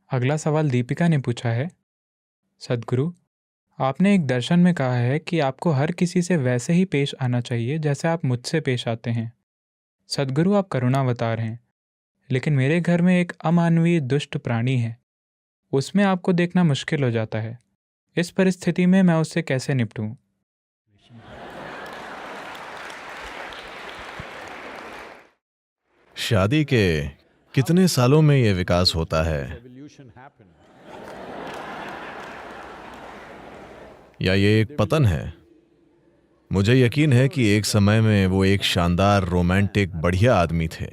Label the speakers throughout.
Speaker 1: अगला सवाल दीपिका ने पूछा है, सद्गुरु, आपने एक दर्शन में कहा है कि आपको हर किसी से वैसे ही पेश आना चाहिए जैसे आप मुझसे पेश आते हैं। सद्गुरु, आप करुणावतार हैं, लेकिन मेरे घर में एक अमानवीय दुष्ट प्राणी है। उसमें आपको देखना मुश्किल हो जाता है। इस परिस्थिति में मैं उससे कैसे निपटूं?
Speaker 2: शादी के कितने सालों में यह विकास होता है, या ये एक पतन है? मुझे यकीन है कि एक समय में वो एक शानदार, रोमांटिक, बढ़िया आदमी थे।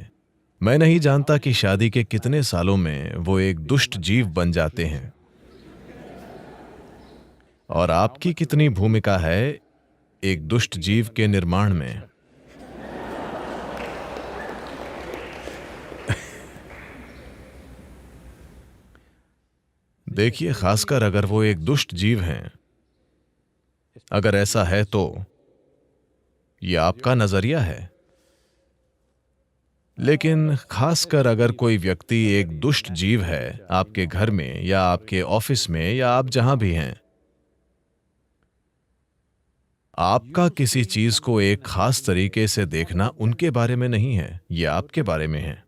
Speaker 2: मैं नहीं जानता कि शादी के कितने सालों में वो एक दुष्ट जीव बन जाते हैं। और आपकी कितनी भूमिका है एक दुष्ट जीव के निर्माण में? देखिए, खासकर अगर वो एक दुष्ट जीव हैं, अगर ऐसा है तो ये आपका नजरिया है। लेकिन खासकर अगर कोई व्यक्ति एक दुष्ट जीव है आपके घर में या आपके ऑफिस में या आप जहां भी हैं, आपका किसी चीज को एक खास तरीके से देखना उनके बारे में नहीं है, यह आपके बारे में है।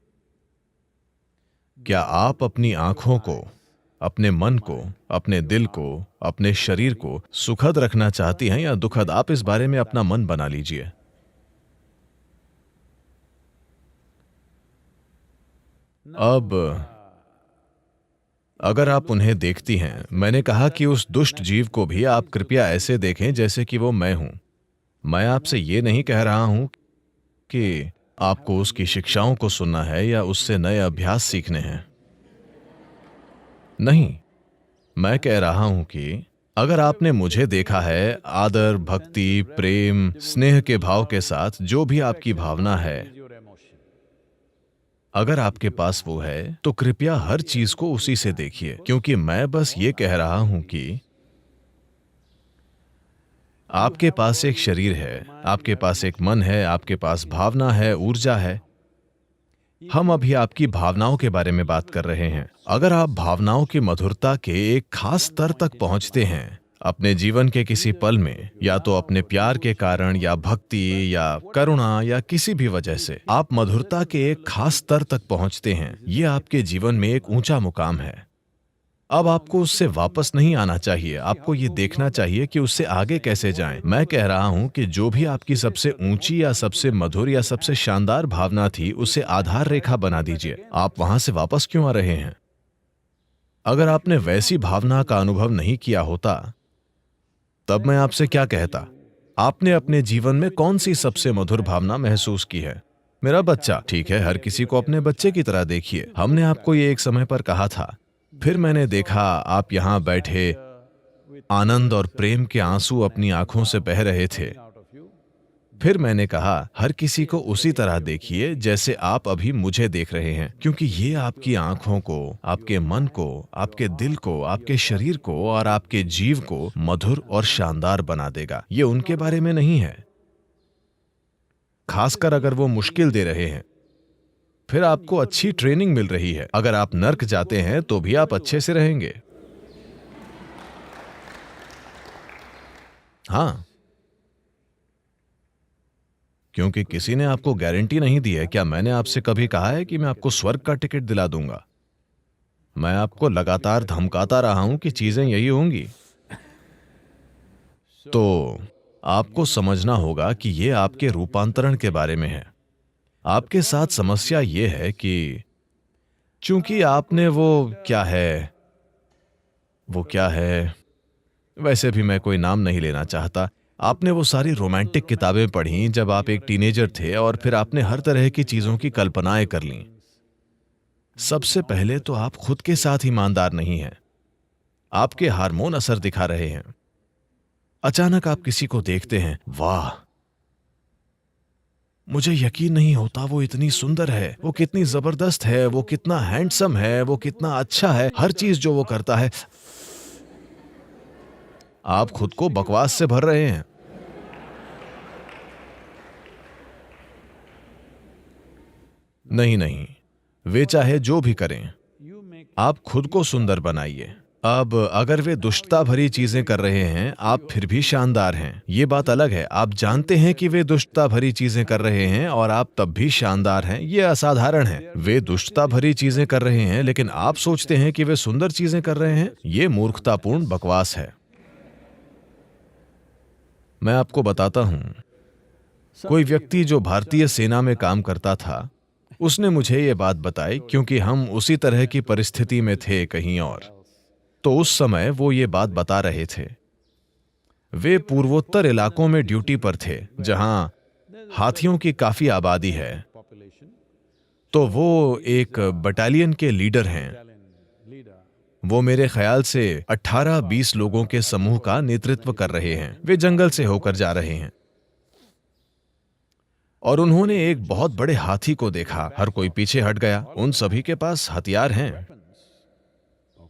Speaker 2: क्या आप अपनी आंखों को, अपने मन को, अपने दिल को, अपने शरीर को सुखद रखना चाहती हैं या दुखद? आप इस बारे में अपना मन बना लीजिए। अब अगर आप उन्हें देखती हैं, मैंने कहा कि उस दुष्ट जीव को भी आप कृपया ऐसे देखें जैसे कि वो मैं हूं। मैं आपसे ये नहीं कह रहा हूं कि आपको उसकी शिक्षाओं को सुनना है या उससे नए अभ्यास सीखने हैं। नहीं, मैं कह रहा हूं कि अगर आपने मुझे देखा है आदर, भक्ति, प्रेम, स्नेह के भाव के साथ, जो भी आपकी भावना है, अगर आपके पास वो है तो कृपया हर चीज को उसी से देखिए। क्योंकि मैं बस ये कह रहा हूं कि आपके पास एक शरीर है, आपके पास एक मन है, आपके पास भावना है, ऊर्जा है। हम अभी आपकी भावनाओं के बारे में बात कर रहे हैं। अगर आप भावनाओं की मधुरता के एक खास स्तर तक पहुंचते हैं अपने जीवन के किसी पल में, या तो अपने प्यार के कारण या भक्ति या करुणा या किसी भी वजह से आप मधुरता के एक खास स्तर तक पहुंचते हैं, यह आपके जीवन में एक ऊंचा मुकाम है। अब आपको उससे वापस नहीं आना चाहिए, आपको ये देखना चाहिए कि उससे आगे कैसे जाएं। मैं कह रहा हूं कि जो भी आपकी सबसे ऊंची या सबसे मधुर या सबसे शानदार भावना थी, उसे आधार रेखा बना दीजिए। आप वहां से वापस क्यों आ रहे हैं? अगर आपने वैसी भावना का अनुभव नहीं किया होता, तब मैं आपसे क्या कहता? आपने अपने जीवन में कौन सी सबसे मधुर भावना महसूस की है? मेरा बच्चा। ठीक है, हर किसी को अपने बच्चे की तरह देखिए। हमने आपको ये एक समय पर कहा था, फिर मैंने देखा आप यहां बैठे आनंद और प्रेम के आंसू अपनी आंखों से बह रहे थे। फिर मैंने कहा हर किसी को उसी तरह देखिए जैसे आप अभी मुझे देख रहे हैं, क्योंकि ये आपकी आंखों को, आपके मन को, आपके दिल को, आपके शरीर को और आपके जीव को मधुर और शानदार बना देगा। ये उनके बारे में नहीं है, खासकर अगर वो मुश्किल दे रहे हैं। फिर आपको अच्छी ट्रेनिंग मिल रही है। अगर आप नर्क जाते हैं तो भी आप अच्छे से रहेंगे। हाँ, क्योंकि किसी ने आपको गारंटी नहीं दी है। क्या मैंने आपसे कभी कहा है कि मैं आपको स्वर्ग का टिकट दिला दूंगा? मैं आपको लगातार धमकाता रहा हूं कि चीजें यही होंगी। तो आपको समझना होगा कि यह आपके रूपांतरण के बारे में है। आपके साथ समस्या यह है कि चूंकि आपने वो क्या है, वैसे भी मैं कोई नाम नहीं लेना चाहता। आपने वो सारी रोमांटिक किताबें पढ़ी जब आप एक टीनेजर थे और फिर आपने हर तरह की चीजों की कल्पनाएं कर लीं। सबसे पहले तो आप खुद के साथ ईमानदार नहीं हैं। आपके हार्मोन असर दिखा रहे हैं। अचानक आप किसी को देखते हैं, वाह, मुझे यकीन नहीं होता वो इतनी सुंदर है, वो कितनी जबरदस्त है, वो कितना हैंडसम है, वो कितना अच्छा है, हर चीज जो वो करता है। आप खुद को बकवास से भर रहे हैं। नहीं नहीं, वे चाहे जो भी करें, आप खुद को सुंदर बनाइए। अब अगर वे दुष्टता भरी चीजें कर रहे हैं, आप फिर भी शानदार हैं। ये बात अलग है, आप जानते हैं कि वे दुष्टता भरी चीजें कर रहे हैं और आप तब भी शानदार हैं। ये असाधारण है। वे दुष्टता भरी चीजें कर रहे हैं लेकिन आप सोचते हैं कि वे सुंदर चीजें कर रहे हैं। ये मूर्खतापूर्ण बकवास है। मैं आपको बताता हूं, कोई व्यक्ति जो भारतीय सेना में काम करता था, उसने मुझे ये बात बताई क्योंकि हम उसी तरह की परिस्थिति में थे कहीं और। तो उस समय वो ये बात बता रहे थे। वे पूर्वोत्तर इलाकों में ड्यूटी पर थे जहां हाथियों की काफी आबादी है। तो वो एक बटालियन के लीडर हैं। वो मेरे ख्याल से 18-20 लोगों के समूह का नेतृत्व कर रहे हैं। वे जंगल से होकर जा रहे हैं और उन्होंने एक बहुत बड़े हाथी को देखा। हर कोई पीछे हट गया। उन सभी के पास हथियार हैं,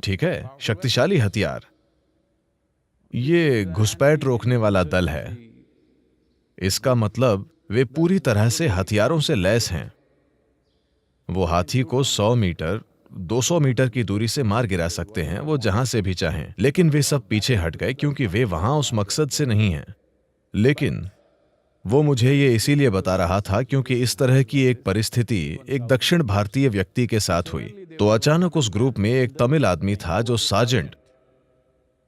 Speaker 2: ठीक है, शक्तिशाली हथियार। ये घुसपैठ रोकने वाला दल है। इसका मतलब वे पूरी तरह से हथियारों से लैस हैं। वो हाथी को 100 मीटर 200 मीटर की दूरी से मार गिरा सकते हैं, वो जहां से भी चाहें। लेकिन वे सब पीछे हट गए क्योंकि वे वहां उस मकसद से नहीं हैं। लेकिन वो मुझे ये इसीलिए बता रहा था क्योंकि इस तरह की एक परिस्थिति एक दक्षिण भारतीय व्यक्ति के साथ हुई। तो अचानक उस ग्रुप में एक तमिल आदमी था जो सार्जेंट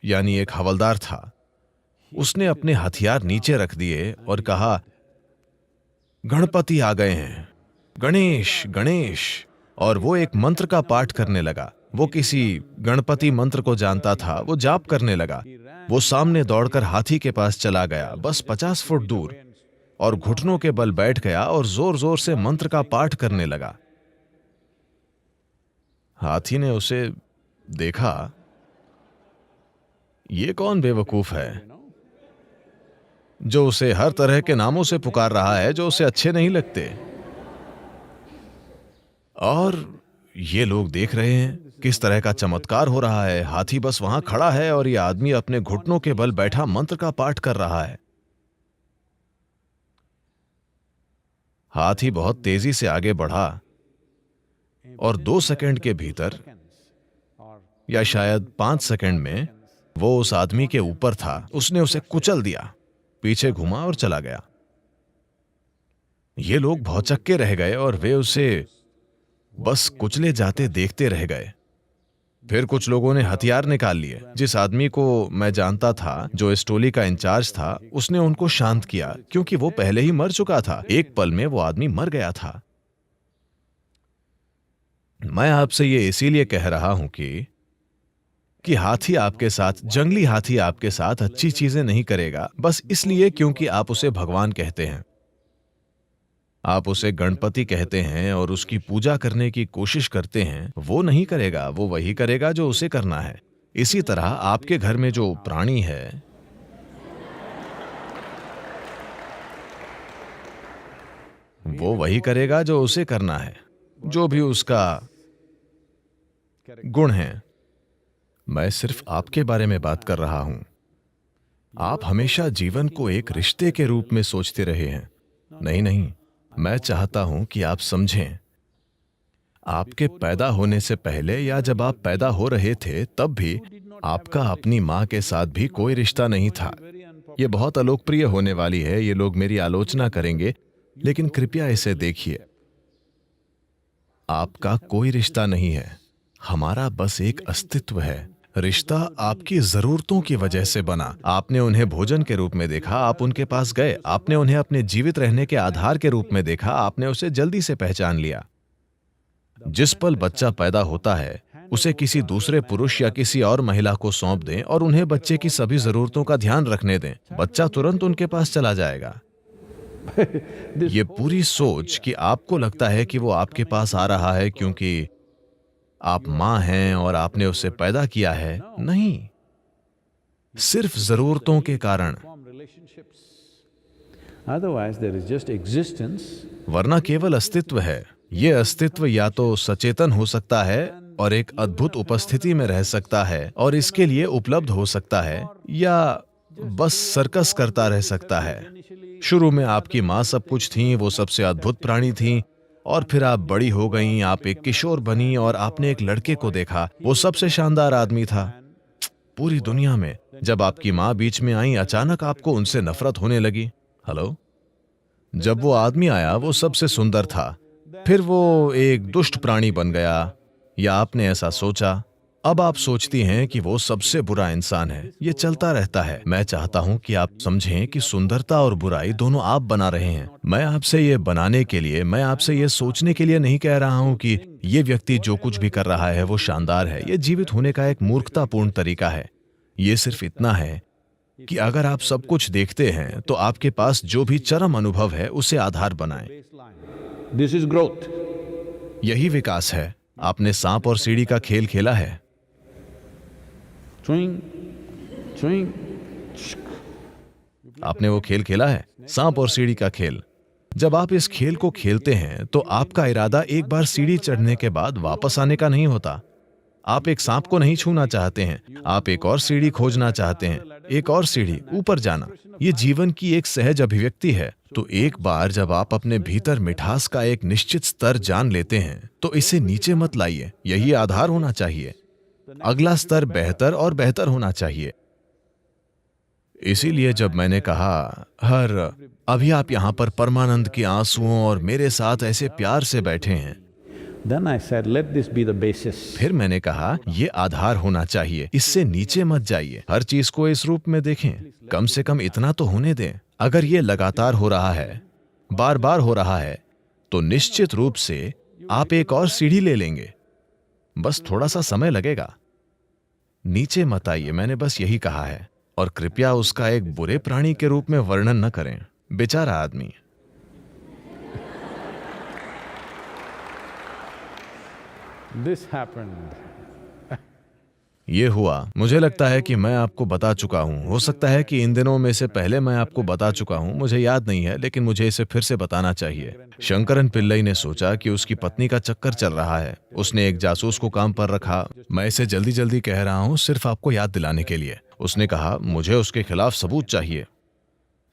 Speaker 2: यानी एक हवलदार था। उसने अपने हथियार नीचे रख दिए और कहा, गणपति आ गए हैं, गणेश गणेश। और वो एक मंत्र का पाठ करने लगा। वो किसी गणपति मंत्र को जानता था। वो जाप करने लगा। वो सामने दौड़कर हाथी के पास चला गया, बस 50 फुट दूर, और घुटनों के बल बैठ गया और जोर जोर से मंत्र का पाठ करने लगा। हाथी ने उसे देखा। ये कौन बेवकूफ है जो उसे हर तरह के नामों से पुकार रहा है जो उसे अच्छे नहीं लगते। और ये लोग देख रहे हैं किस तरह का चमत्कार हो रहा है। हाथी बस वहां खड़ा है और ये आदमी अपने घुटनों के बल बैठा मंत्र का पाठ कर रहा है। हाथी बहुत तेजी से आगे बढ़ा और 2 सेकंड के भीतर या शायद 5 सेकंड में वो उस आदमी के ऊपर था। उसने उसे कुचल दिया, पीछे घुमा और चला गया। ये लोग भौचक्के रह गए और वे उसे बस कुचले जाते देखते रह गए। फिर कुछ लोगों ने हथियार निकाल लिए। जिस आदमी को मैं जानता था, जो इस टोली का इंचार्ज था, उसने उनको शांत किया क्योंकि वो पहले ही मर चुका था। एक पल में वो आदमी मर गया था। मैं आपसे ये इसीलिए कह रहा हूं कि हाथी आपके साथ, जंगली हाथी आपके साथ अच्छी चीजें नहीं करेगा बस इसलिए क्योंकि आप उसे भगवान कहते हैं, आप उसे गणपति कहते हैं और उसकी पूजा करने की कोशिश करते हैं। वो नहीं करेगा, वो वही करेगा जो उसे करना है। इसी तरह आपके घर में जो प्राणी है, वो वही करेगा जो उसे करना है, जो भी उसका गुण है। मैं सिर्फ आपके बारे में बात कर रहा हूं। आप हमेशा जीवन को एक रिश्ते के रूप में सोचते रहे हैं। नहीं नहीं, मैं चाहता हूं कि आप समझें, आपके पैदा होने से पहले या जब आप पैदा हो रहे थे तब भी आपका अपनी मां के साथ भी कोई रिश्ता नहीं था। यह बहुत अलोकप्रिय होने वाली है, ये लोग मेरी आलोचना करेंगे, लेकिन कृपया इसे देखिए। आपका कोई रिश्ता नहीं है, हमारा बस एक अस्तित्व है। रिश्ता आपकी जरूरतों की वजह से बना। आपने उन्हें भोजन के रूप में देखा, आप उनके पास गए। आपने उन्हें अपने जीवित रहने के आधार के रूप में देखा, आपने उसे जल्दी से पहचान लिया। जिस पल बच्चा पैदा होता है, उसे किसी दूसरे पुरुष या किसी और महिला को सौंप दें और उन्हें बच्चे की सभी जरूरतों का ध्यान रखने दें, बच्चा तुरंत उनके पास चला जाएगा। ये पूरी सोच कि आपको लगता है कि वो आपके पास आ रहा है क्योंकि आप मां हैं और आपने उसे पैदा किया है, नहीं, सिर्फ जरूरतों के कारण। वरना केवल अस्तित्व है। यह अस्तित्व या तो सचेतन हो सकता है और एक अद्भुत उपस्थिति में रह सकता है और इसके लिए उपलब्ध हो सकता है, या बस सर्कस करता रह सकता है। शुरू में आपकी मां सब कुछ थी, वो सबसे अद्भुत प्राणी थी, और फिर आप बड़ी हो गईं, आप एक किशोर बनी और आपने एक लड़के को देखा, वो सबसे शानदार आदमी था पूरी दुनिया में। जब आपकी माँ बीच में आई, अचानक आपको उनसे नफरत होने लगी। हेलो? जब वो आदमी आया, वो सबसे सुंदर था, फिर वो एक दुष्ट प्राणी बन गया, या आपने ऐसा सोचा। अब आप सोचती हैं कि वो सबसे बुरा इंसान है। ये चलता रहता है। मैं चाहता हूं कि आप समझें कि सुंदरता और बुराई दोनों आप बना रहे हैं। मैं आपसे ये बनाने के लिए, मैं आपसे ये सोचने के लिए नहीं कह रहा हूं कि ये व्यक्ति जो कुछ भी कर रहा है वो शानदार है। ये जीवित होने का एक मूर्खतापूर्ण तरीका है। ये सिर्फ इतना है कि अगर आप सब कुछ देखते हैं तो आपके पास जो भी चरम अनुभव है उसे आधार बनाएं।
Speaker 3: This is growth.
Speaker 2: यही विकास है। आपने सांप और सीढ़ी का खेल खेला है?
Speaker 3: Swing, swing.
Speaker 2: आपने वो खेल खेला है, सांप और सीढ़ी का खेल? जब आप इस खेल को खेलते हैं तो आपका इरादा एक बार सीढ़ी चढ़ने के बाद वापस आने का नहीं होता। आप एक सांप को नहीं छूना चाहते हैं, आप एक और सीढ़ी खोजना चाहते हैं, एक और सीढ़ी ऊपर जाना। ये जीवन की एक सहज अभिव्यक्ति है। तो एक बार जब आप अपने भीतर मिठास का एक निश्चित स्तर जान लेते हैं तो इसे नीचे मत लाइए। यही आधार होना चाहिए। अगला स्तर बेहतर और बेहतर होना चाहिए। इसीलिए जब मैंने कहा अभी आप यहां पर परमानंद के आंसुओं और मेरे साथ ऐसे प्यार से बैठे हैं,
Speaker 3: Then I said, let this be the basis.
Speaker 2: फिर मैंने कहा ये आधार होना चाहिए, इससे नीचे मत जाइए। हर चीज को इस रूप में देखें, कम से कम इतना तो होने दें। अगर ये लगातार हो रहा है, बार बार हो रहा है, तो निश्चित रूप से आप एक और सीढ़ी ले लेंगे। बस थोड़ा सा समय लगेगा। नीचे मत आइए, मैंने बस यही कहा है। और कृपया उसका एक बुरे प्राणी के रूप में वर्णन न करें। बेचारा आदमी।
Speaker 3: This happened.
Speaker 2: ये हुआ। मुझे लगता है कि मैं आपको बता चुका हूं। हो सकता है कि इन दिनों में से पहले मैं आपको बता चुका हूं, मुझे याद नहीं है, लेकिन मुझे इसे फिर से बताना चाहिए। शंकरन पिल्लई ने सोचा कि उसकी पत्नी का चक्कर चल रहा है। उसने एक जासूस को काम पर रखा। मैं इसे जल्दी जल्दी कह रहा हूं, सिर्फ आपको याद दिलाने के लिए। उसने कहा, मुझे उसके खिलाफ सबूत चाहिए।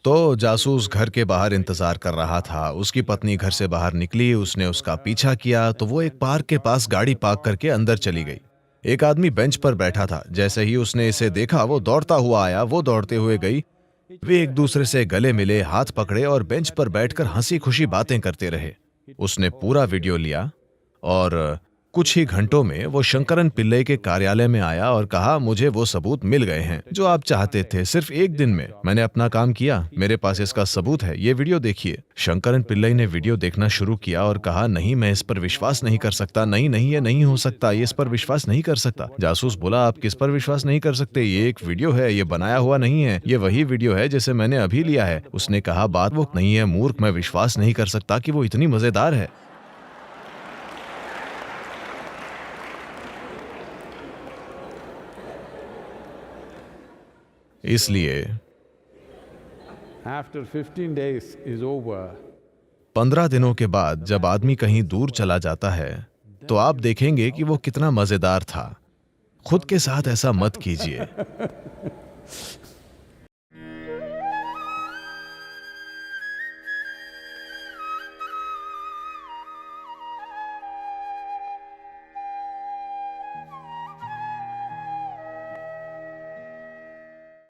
Speaker 2: तो जासूस घर के बाहर इंतजार कर रहा था। उसकी पत्नी घर से बाहर निकली, उसने उसका पीछा किया तो वो एक पार्क के पास गाड़ी पार्क करके अंदर चली गई। एक आदमी बेंच पर बैठा था। जैसे ही उसने इसे देखा, वो दौड़ता हुआ आया। वो दौड़ते हुए गई। वे एक दूसरे से गले मिले, हाथ पकड़े और बेंच पर बैठकर हंसी खुशी बातें करते रहे। उसने पूरा वीडियो लिया और कुछ ही घंटों में वो शंकरन पिल्लई के कार्यालय में आया और कहा, मुझे वो सबूत मिल गए हैं जो आप चाहते थे। सिर्फ एक दिन में मैंने अपना काम किया, मेरे पास इसका सबूत है, ये वीडियो देखिए। शंकरन पिल्लई ने वीडियो देखना शुरू किया और कहा, नहीं, मैं इस पर विश्वास नहीं कर सकता। नहीं नहीं, ये नहीं हो सकता, ये इस पर विश्वास नहीं कर सकता। जासूस बोला, आप किस पर विश्वास नहीं कर सकते? ये एक वीडियो है, ये बनाया हुआ नहीं है, ये वही वीडियो है जिसे मैंने अभी लिया है। उसने कहा, बात वो नहीं है मूर्ख, मैं विश्वास नहीं कर सकता कि वो इतनी मजेदार है। इसलिए
Speaker 3: After 15 days is over,
Speaker 2: 15 दिनों के बाद जब आदमी कहीं दूर चला जाता है तो आप देखेंगे कि वो कितना मजेदार था। खुद के साथ ऐसा मत कीजिए।